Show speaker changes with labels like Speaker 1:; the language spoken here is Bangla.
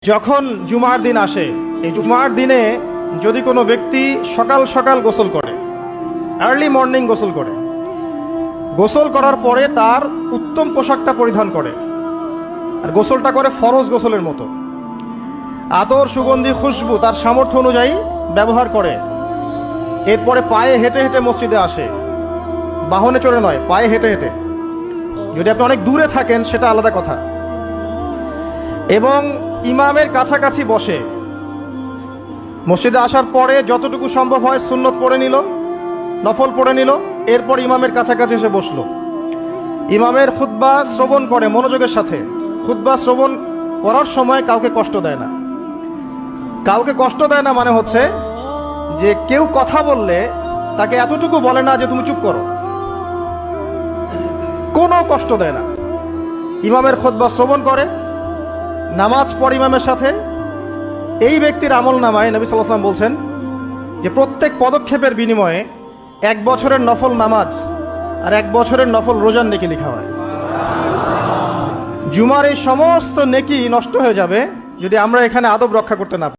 Speaker 1: যখন জুমার দিন আসে, এই জুমার দিনে যদি কোনো ব্যক্তি সকাল সকাল গোসল করে, আর্লি মর্নিং গোসল করে, গোসল করার পরে তার উত্তম পোশাকটা পরিধান করে আর গোসলটা করে ফরজ গোসলের মতো, আতর সুগন্ধি খুশবু তার সামর্থ্য অনুযায়ী ব্যবহার করে, এরপরে পায়ে হেঁটে হেঁটে মসজিদে আসে, বাহনে চড়ে নয়, পায়ে হেঁটে হেঁটে। যদি আপনি অনেক দূরে থাকেন সেটা আলাদা কথা। এবং ইমামের কাছাকাছি বসে মসজিদে আসার পরে যতটুকু সম্ভব হয় সুন্নত পড়ে নিল, নফল পড়ে নিল, এরপর ইমামের কাছাকাছি এসে বসলো। ইমামের খুতবা শ্রবণ করে মনোযোগের সাথে। খুতবা শ্রবণ করার সময় কাউকে কষ্ট দেয় না। কাউকে কষ্ট দেয় না মানে হচ্ছে যে কেউ কথা বললে তাকে এতটুকু বলে না যে তুমি চুপ করো, কোনো কষ্ট দেয় না। ইমামের খুতবা শ্রবণ করে, নামাজ পড়ে ইমামের সাথে। এই ব্যক্তির আমল নামায় নবী সাল্লাল্লাহু আলাইহি ওয়াসাল্লাম বলছেন যে প্রত্যেক পদক্ষেপের বিনিময়ে 1 বছরের নফল নামাজ আর 1 বছরের নফল রোজার নেকি লেখা হয়। জুমার এই সমস্ত নেকি নষ্ট হয়ে যাবে যদি আমরা এখানে আদব রক্ষা করতে না পারি।